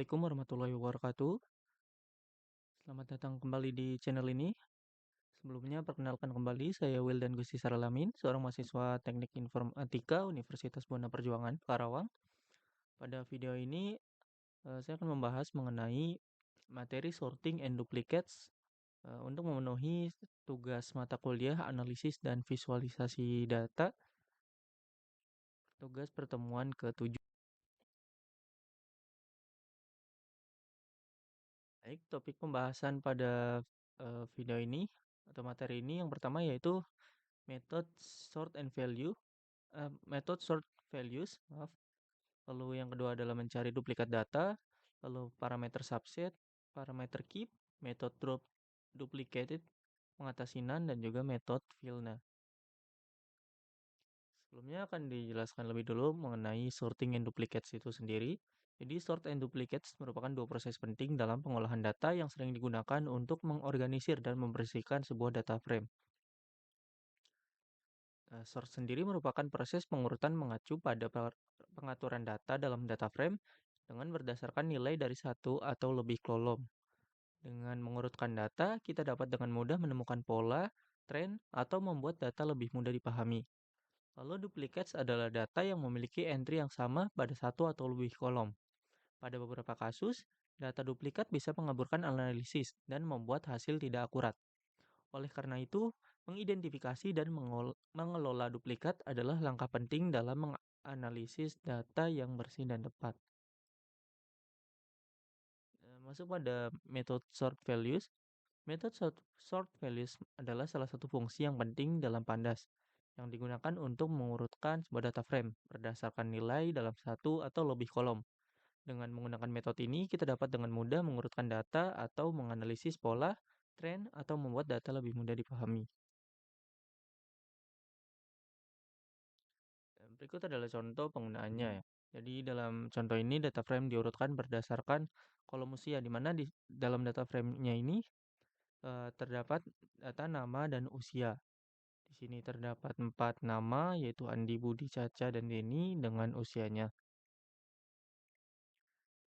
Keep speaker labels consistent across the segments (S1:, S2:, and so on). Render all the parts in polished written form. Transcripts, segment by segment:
S1: Assalamualaikum warahmatullahi wabarakatuh. Selamat datang kembali di channel ini. Sebelumnya perkenalkan kembali saya Wildan Gusti Saralamin, seorang mahasiswa Teknik Informatika Universitas Buana Perjuangan, Karawang. Pada video ini saya akan membahas mengenai materi sorting and duplicates untuk memenuhi tugas mata kuliah analisis dan visualisasi data, tugas pertemuan ke-7. Baik, topik pembahasan pada video ini atau materi ini yang pertama yaitu method sort and value, method sort values, maaf. Lalu yang kedua adalah mencari duplikat data, lalu parameter subset, parameter keep, method drop duplicated, mengatasi none, dan juga method fill. Nah, sebelumnya akan dijelaskan lebih dulu mengenai sorting and duplicates itu sendiri. Jadi sort and duplicates merupakan dua proses penting dalam pengolahan data yang sering digunakan untuk mengorganisir dan membersihkan sebuah data frame. Sort sendiri merupakan proses pengurutan mengacu pada pengaturan data dalam data frame dengan berdasarkan nilai dari satu atau lebih kolom. Dengan mengurutkan data, kita dapat dengan mudah menemukan pola, tren, atau membuat data lebih mudah dipahami. Lalu duplicates adalah data yang memiliki entry yang sama pada satu atau lebih kolom. Pada beberapa kasus, data duplikat bisa mengaburkan analisis dan membuat hasil tidak akurat. Oleh karena itu, mengidentifikasi dan mengelola duplikat adalah langkah penting dalam menganalisis data yang bersih dan tepat. Masuk pada method sort values. Method sort values adalah salah satu fungsi yang penting dalam Pandas yang digunakan untuk mengurutkan sebuah data frame berdasarkan nilai dalam satu atau lebih kolom. Dengan menggunakan metode ini, kita dapat dengan mudah mengurutkan data atau menganalisis pola, tren, atau membuat data lebih mudah dipahami. Berikut adalah contoh penggunaannya ya. Jadi dalam contoh ini data frame diurutkan berdasarkan kolom usia, di mana di dalam data frame-nya ini terdapat data nama dan usia. Di sini terdapat 4 nama yaitu Andi, Budi, Caca, dan Denny dengan usianya.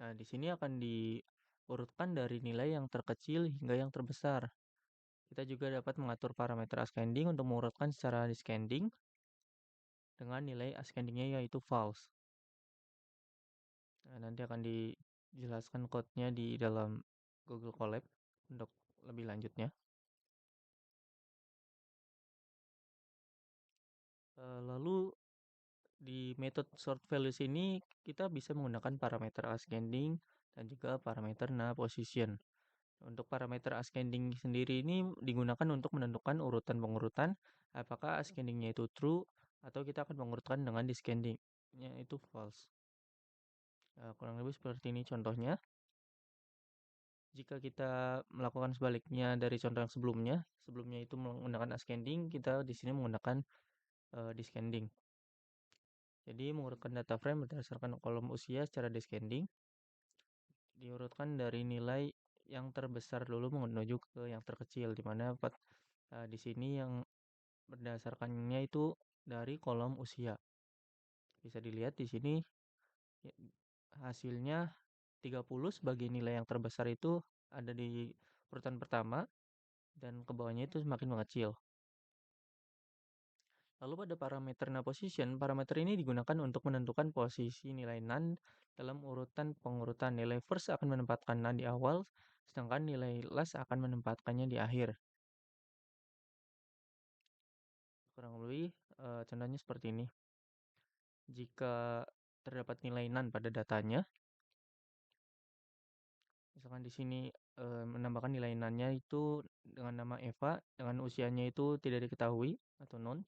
S1: Nah, di sini akan diurutkan dari nilai yang terkecil hingga yang terbesar. Kita juga dapat mengatur parameter ascending untuk mengurutkan secara descending dengan nilai ascendingnya yaitu false. Nah, nanti akan dijelaskan code-nya di dalam Google Colab untuk lebih lanjutnya. Lalu di method sort values ini kita bisa menggunakan parameter ascending dan juga parameter na position. Untuk parameter ascending sendiri ini digunakan untuk menentukan urutan pengurutan, apakah ascendingnya itu true atau kita akan mengurutkan dengan descendingnya itu false. Kurang lebih seperti ini contohnya. Jika kita melakukan sebaliknya dari contoh yang sebelumnya itu menggunakan ascending, kita di sini menggunakan descending. Jadi mengurutkan data frame berdasarkan kolom usia secara descending, diurutkan dari nilai yang terbesar dulu menuju ke yang terkecil, di mana di sini yang berdasarkannya itu dari kolom usia. Bisa dilihat di sini ya, hasilnya 30 sebagai nilai yang terbesar itu ada di urutan pertama dan ke bawahnya itu semakin mengecil. Lalu pada parameter na position, parameter ini digunakan untuk menentukan posisi nilai none dalam urutan pengurutan. Nilai first akan menempatkan none di awal, sedangkan nilai last akan menempatkannya di akhir. Kurang lebih contohnya seperti ini. Jika terdapat nilai none pada datanya, misalkan di sini menambahkan nilai none-nya itu dengan nama Eva, dengan usianya itu tidak diketahui atau none.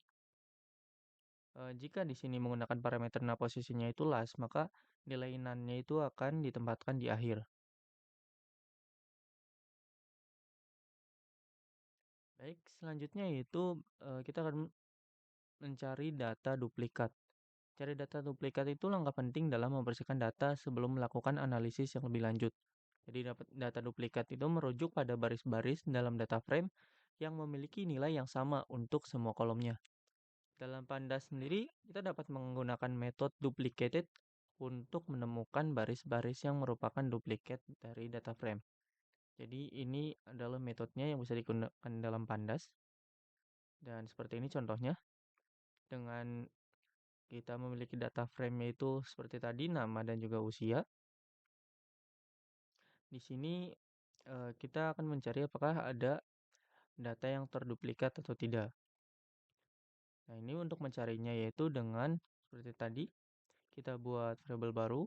S1: Jika di sini menggunakan parameter na posisinya itu last, maka nilai none-nya itu akan ditempatkan di akhir. Baik, selanjutnya yaitu kita akan mencari data duplikat. Cari data duplikat itu langkah penting dalam membersihkan data sebelum melakukan analisis yang lebih lanjut. Jadi dapat data duplikat itu merujuk pada baris-baris dalam data frame yang memiliki nilai yang sama untuk semua kolomnya. Dalam Pandas sendiri, kita dapat menggunakan metode duplicated untuk menemukan baris-baris yang merupakan duplikat dari data frame. Jadi ini adalah metodenya yang bisa digunakan dalam Pandas. Dan seperti ini contohnya, dengan kita memiliki data frame yaitu seperti tadi nama dan juga usia. Di sini kita akan mencari apakah ada data yang terduplikat atau tidak. Nah, ini untuk mencarinya yaitu dengan seperti tadi kita buat variabel baru.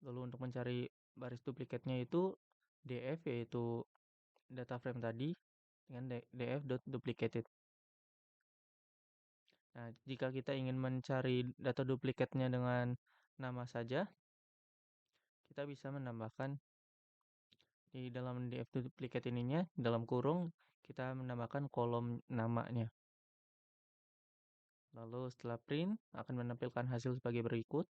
S1: Lalu untuk mencari baris duplikatnya itu df yaitu data frame tadi dengan df.duplicated. Nah, jika kita ingin mencari data duplikatnya dengan nama saja, kita bisa menambahkan di dalam df duplicate ininya, dalam kurung, kita menambahkan kolom namanya. Lalu setelah print, akan menampilkan hasil sebagai berikut.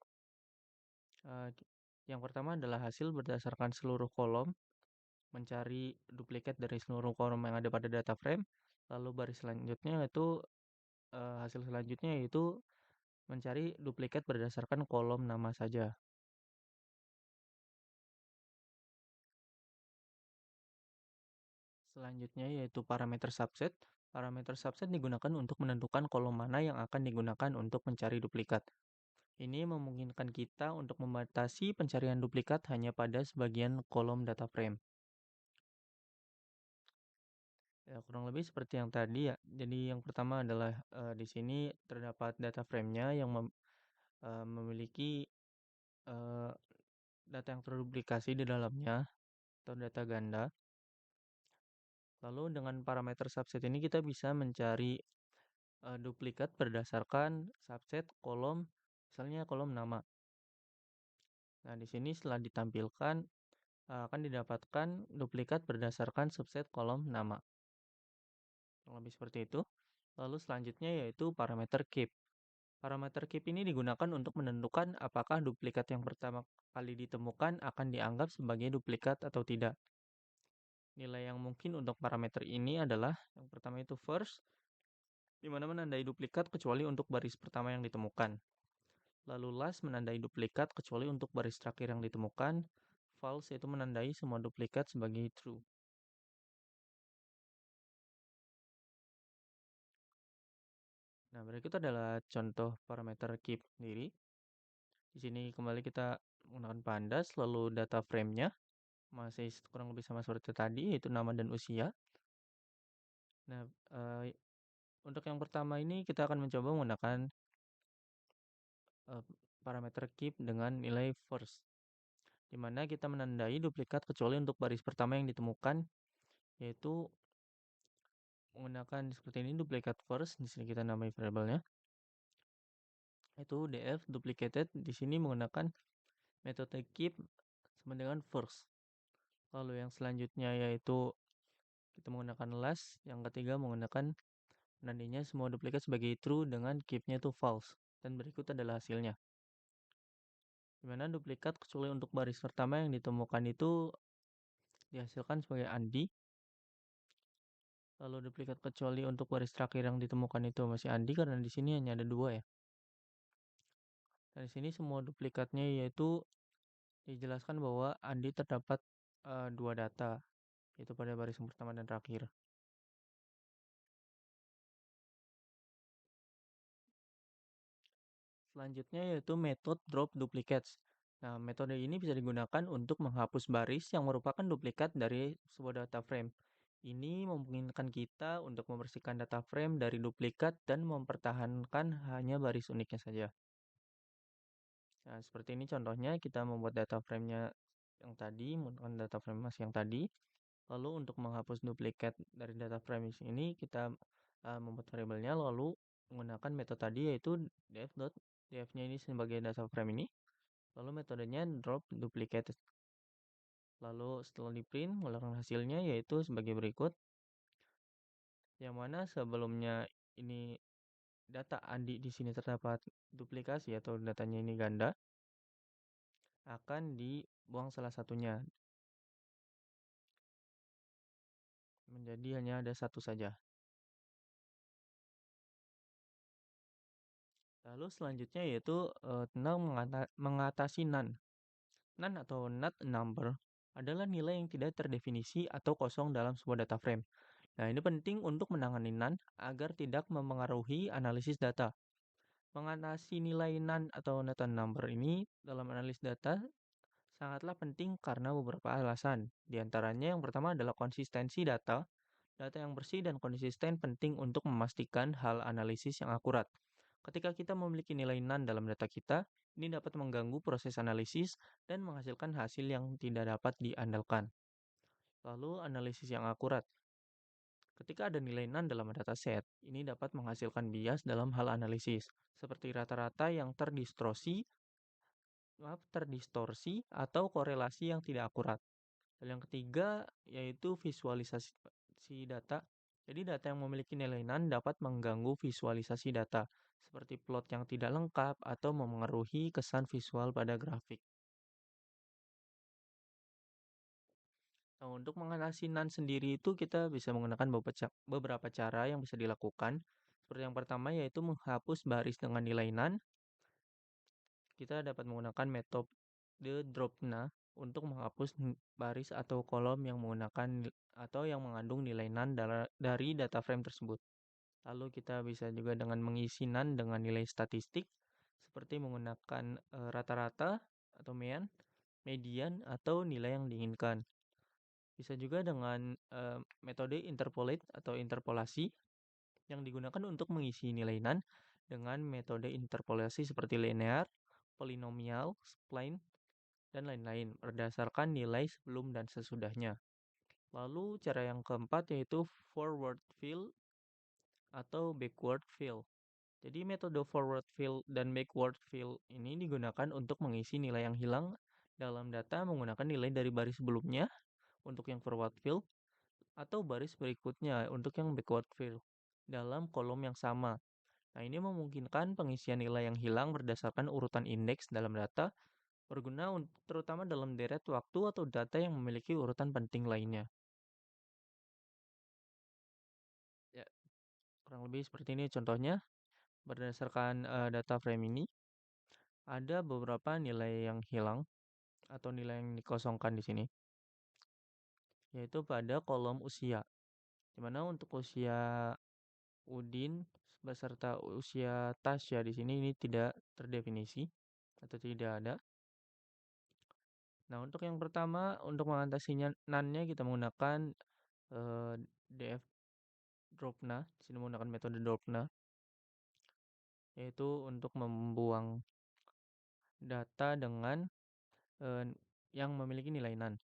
S1: Yang pertama adalah hasil berdasarkan seluruh kolom, mencari duplikat dari seluruh kolom yang ada pada data frame. Lalu baris selanjutnya itu hasil selanjutnya yaitu mencari duplikat berdasarkan kolom nama saja. Selanjutnya yaitu parameter subset. Parameter subset digunakan untuk menentukan kolom mana yang akan digunakan untuk mencari duplikat. Ini memungkinkan kita untuk membatasi pencarian duplikat hanya pada sebagian kolom data frame. Ya, kurang lebih seperti yang tadi ya. Jadi yang pertama adalah di sini terdapat data frame-nya yang memiliki eh, data yang terduplikasi di dalamnya atau data ganda. Lalu dengan parameter subset ini kita bisa mencari duplikat berdasarkan subset kolom, misalnya kolom nama. Nah, di sini setelah ditampilkan akan didapatkan duplikat berdasarkan subset kolom nama. Kurang lebih seperti itu. Lalu selanjutnya yaitu parameter keep. Parameter keep ini digunakan untuk menentukan apakah duplikat yang pertama kali ditemukan akan dianggap sebagai duplikat atau tidak. Nilai yang mungkin untuk parameter ini adalah yang pertama itu first, di mana menandai duplikat kecuali untuk baris pertama yang ditemukan. Lalu last menandai duplikat kecuali untuk baris terakhir yang ditemukan. False yaitu menandai semua duplikat sebagai true. Nah, berikut adalah contoh parameter keep sendiri. Di sini kembali kita menggunakan pandas, lalu data frame-nya masih kurang lebih sama seperti tadi, yaitu nama dan usia. Nah, untuk yang pertama ini kita akan mencoba menggunakan parameter keep dengan nilai first, di mana kita menandai duplikat kecuali untuk baris pertama yang ditemukan, yaitu menggunakan seperti ini duplikat first. Di sini kita namai variabelnya, itu df duplicated. Di sini menggunakan metode keep sama dengan first. Lalu yang selanjutnya yaitu kita menggunakan last. Yang ketiga menggunakan nantinya semua duplikat sebagai true dengan keep-nya itu false. Dan berikut adalah hasilnya. Dimana duplikat kecuali untuk baris pertama yang ditemukan itu dihasilkan sebagai Andi. Lalu duplikat kecuali untuk baris terakhir yang ditemukan itu masih Andi karena di sini hanya ada 2 ya. Dan di sini semua duplikatnya yaitu dijelaskan bahwa Andi terdapat 2 data, yaitu pada baris yang pertama dan terakhir. Selanjutnya yaitu metode drop duplicates. Nah, metode ini bisa digunakan untuk menghapus baris yang merupakan duplikat dari sebuah data frame. Ini memungkinkan kita untuk membersihkan data frame dari duplikat dan mempertahankan hanya baris uniknya saja. Nah, seperti ini contohnya kita membuat data frame-nya yang tadi, menggunakan data frame masih yang tadi. Lalu untuk menghapus duplikat dari data frame ini kita membuat variabelnya lalu menggunakan metode tadi yaitu df.df-nya ini sebagai data frame ini. Lalu metodenya drop duplicated. Lalu setelah di print mengeluarkan hasilnya yaitu sebagai berikut. Yang mana sebelumnya ini data Andi di sini terdapat duplikasi atau datanya ini ganda, akan dibuang salah satunya menjadi hanya ada satu saja. Lalu selanjutnya yaitu tentang mengatasi NaN. NaN atau not number adalah nilai yang tidak terdefinisi atau kosong dalam sebuah data frame. Nah, ini penting untuk menangani NaN agar tidak memengaruhi analisis data. Mengatasi nilai NaN atau not number ini dalam analis data sangatlah penting karena beberapa alasan. Di antaranya yang pertama adalah konsistensi data. Data yang bersih dan konsisten penting untuk memastikan hal analisis yang akurat. Ketika kita memiliki nilai NaN dalam data kita, ini dapat mengganggu proses analisis dan menghasilkan hasil yang tidak dapat diandalkan. Lalu, analisis yang akurat. Ketika ada nilai NaN dalam dataset, ini dapat menghasilkan bias dalam hal analisis, seperti rata-rata yang terdistorsi atau korelasi yang tidak akurat. Dan yang ketiga yaitu visualisasi data. Jadi data yang memiliki nilai NaN dapat mengganggu visualisasi data, seperti plot yang tidak lengkap atau memengaruhi kesan visual pada grafik. Nah, untuk mengatasi NaN sendiri itu kita bisa menggunakan beberapa cara yang bisa dilakukan. Seperti yang pertama yaitu menghapus baris dengan nilai NaN. Kita dapat menggunakan metode dropna untuk menghapus baris atau kolom yang atau yang mengandung nilai NaN dari data frame tersebut. Lalu kita bisa juga dengan mengisi NaN dengan nilai statistik seperti menggunakan rata-rata atau median atau nilai yang diinginkan. Bisa juga dengan metode interpolate atau interpolasi yang digunakan untuk mengisi nilai NaN dengan metode interpolasi seperti linear, polinomial, spline, dan lain-lain berdasarkan nilai sebelum dan sesudahnya. Lalu cara yang keempat yaitu forward fill atau backward fill. Jadi metode forward fill dan backward fill ini digunakan untuk mengisi nilai yang hilang dalam data menggunakan nilai dari baris sebelumnya untuk yang forward fill atau baris berikutnya untuk yang backward fill dalam kolom yang sama. Nah, ini memungkinkan pengisian nilai yang hilang berdasarkan urutan indeks dalam data berguna terutama dalam deret waktu atau data yang memiliki urutan penting lainnya. Ya, kurang lebih seperti ini contohnya. Berdasarkan data frame ini, ada beberapa nilai yang hilang atau nilai yang dikosongkan di sini, yaitu pada kolom usia. Di mana untuk usia Udin beserta usia Tasya di sini ini tidak terdefinisi atau tidak ada. Nah, untuk yang pertama, untuk mengatasinya NaN-nya kita menggunakan DF dropna. Di sini menggunakan metode dropna, yaitu untuk membuang data dengan yang memiliki nilai NaN.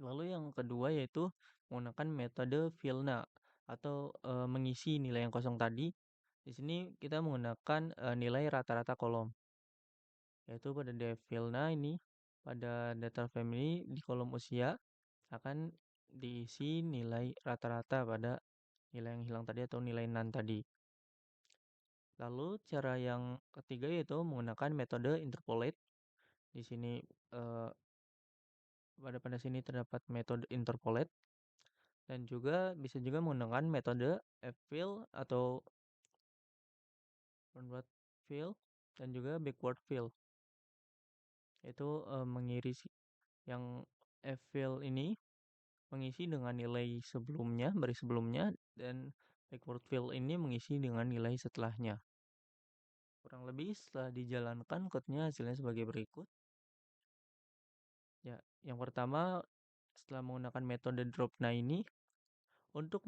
S1: Lalu yang kedua yaitu menggunakan metode fillna atau mengisi nilai yang kosong tadi. Di sini kita menggunakan nilai rata-rata kolom. Yaitu pada fillna ini pada data frame ini di kolom usia akan diisi nilai rata-rata pada nilai yang hilang tadi atau nilai NaN tadi. Lalu cara yang ketiga yaitu menggunakan metode interpolate. Di sini eh, pada sini terdapat metode interpolate dan juga bisa juga menggunakan metode ffill atau forward fill dan juga backward fill. Itu mengisi yang ffill ini mengisi dengan nilai sebelumnya, baris sebelumnya, dan backward fill ini mengisi dengan nilai setelahnya. Kurang lebih setelah dijalankan code-nya hasilnya sebagai berikut. Ya, yang pertama setelah menggunakan metode dropna ini untuk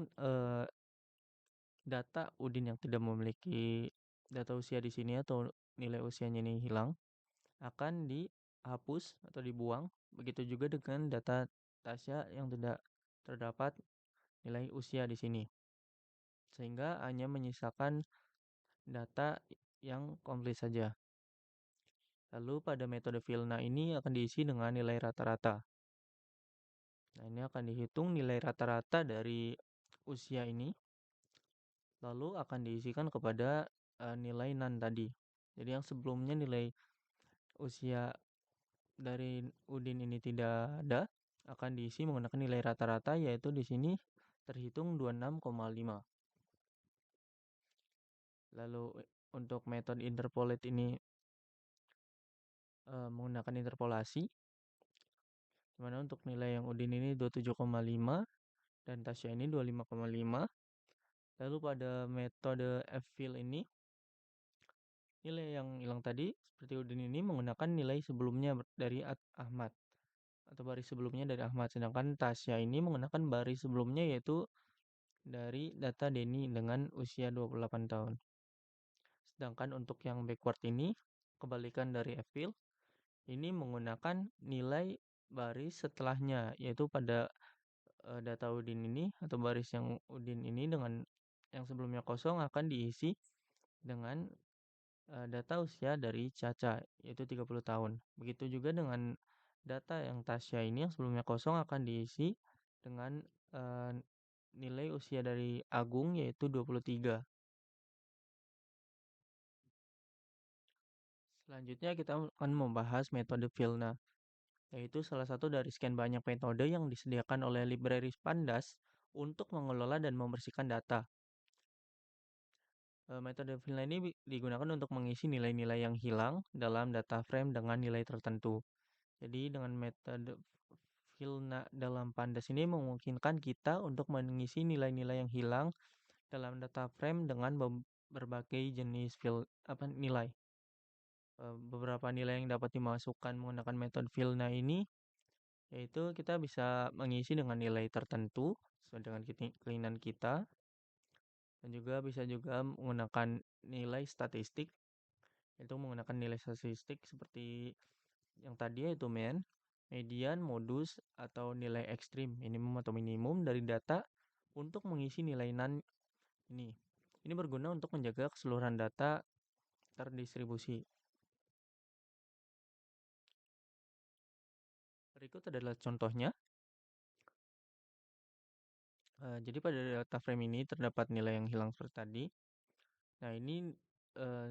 S1: data Udin yang tidak memiliki data usia di sini atau nilai usianya ini hilang akan dihapus atau dibuang. Begitu juga dengan data Tasya yang tidak terdapat nilai usia di sini. Sehingga hanya menyisakan data yang komplit saja. Lalu pada metode Fillna ini akan diisi dengan nilai rata-rata. Nah, ini akan dihitung nilai rata-rata dari usia ini. Lalu akan diisikan kepada nilai NaN tadi. Jadi yang sebelumnya nilai usia dari Udin ini tidak ada, akan diisi menggunakan nilai rata-rata yaitu di sini terhitung 26,5. Lalu untuk metode interpolate ini menggunakan interpolasi, di mana untuk nilai yang Udin ini 27,5 dan Tasya ini 25,5. Lalu pada metode F-fill ini, nilai yang hilang tadi seperti Udin ini menggunakan nilai sebelumnya dari Ahmad atau baris sebelumnya dari Ahmad, sedangkan Tasya ini menggunakan baris sebelumnya yaitu dari data Denny dengan usia 28 tahun. Sedangkan untuk yang backward ini, kebalikan dari F-fill, ini menggunakan nilai baris setelahnya, yaitu pada data Udin ini atau baris yang Udin ini dengan yang sebelumnya kosong akan diisi dengan data usia dari Caca, yaitu 30 tahun. Begitu juga dengan data yang Tasya ini yang sebelumnya kosong akan diisi dengan uh, nilai usia dari Agung, yaitu 23. Selanjutnya kita akan membahas metode Vilna, yaitu salah satu dari sekian banyak metode yang disediakan oleh library Pandas untuk mengelola dan membersihkan data. Metode Vilna ini digunakan untuk mengisi nilai-nilai yang hilang dalam data frame dengan nilai tertentu. Jadi dengan metode Vilna dalam Pandas ini memungkinkan kita untuk mengisi nilai-nilai yang hilang dalam data frame dengan berbagai jenis nilai. Beberapa nilai yang dapat dimasukkan menggunakan metode Vilna ini yaitu kita bisa mengisi dengan nilai tertentu sesuai dengan keinginan kita, dan juga bisa juga menggunakan nilai statistik, yaitu menggunakan nilai statistik seperti yang tadi yaitu median, modus, atau nilai ekstrim, minimum atau minimum dari data untuk mengisi nilai NaN ini. Ini berguna untuk menjaga keseluruhan data terdistribusi. Berikut adalah contohnya. Jadi pada data frame ini terdapat nilai yang hilang seperti tadi. Nah ini uh,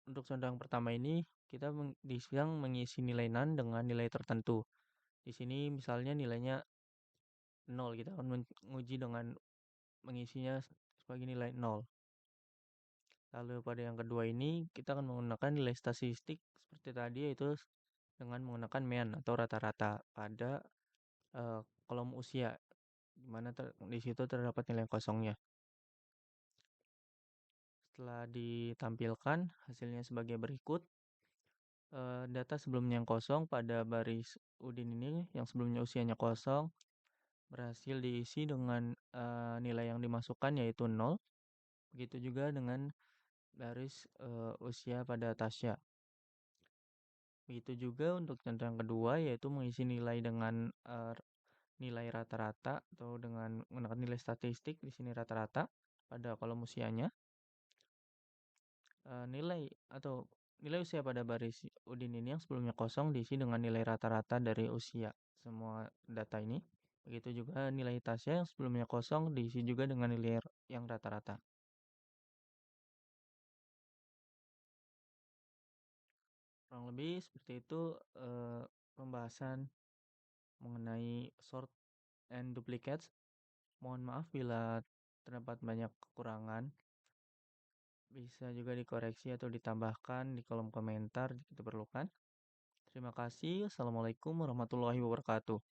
S1: untuk contoh yang pertama ini kita sedang mengisi nilai NaN dengan nilai tertentu. Di sini misalnya nilainya 0, kita akan menguji dengan mengisinya sebagai nilai 0. Lalu pada yang kedua ini kita akan menggunakan nilai statistik seperti tadi, yaitu dengan menggunakan mean atau rata-rata pada kolom usia, di mana di situ terdapat nilai kosongnya. Setelah ditampilkan hasilnya sebagai berikut. Data sebelumnya yang kosong pada baris Udin ini yang sebelumnya usianya kosong berhasil diisi dengan nilai yang dimasukkan yaitu 0. Begitu juga dengan baris usia pada Tasya. Begitu juga untuk contoh yang kedua yaitu mengisi nilai dengan nilai rata-rata atau dengan menggunakan nilai statistik di sini rata-rata pada kolom usianya. Nilai atau nilai usia pada baris Udin ini yang sebelumnya kosong diisi dengan nilai rata-rata dari usia semua data ini. Begitu juga nilai Tasya yang sebelumnya kosong diisi juga dengan nilai yang rata-rata. Kurang lebih seperti itu pembahasan mengenai sort and duplicates. Mohon maaf bila terdapat banyak kekurangan. Bisa juga dikoreksi atau ditambahkan di kolom komentar jika diperlukan. Terima kasih. Assalamualaikum warahmatullahi wabarakatuh.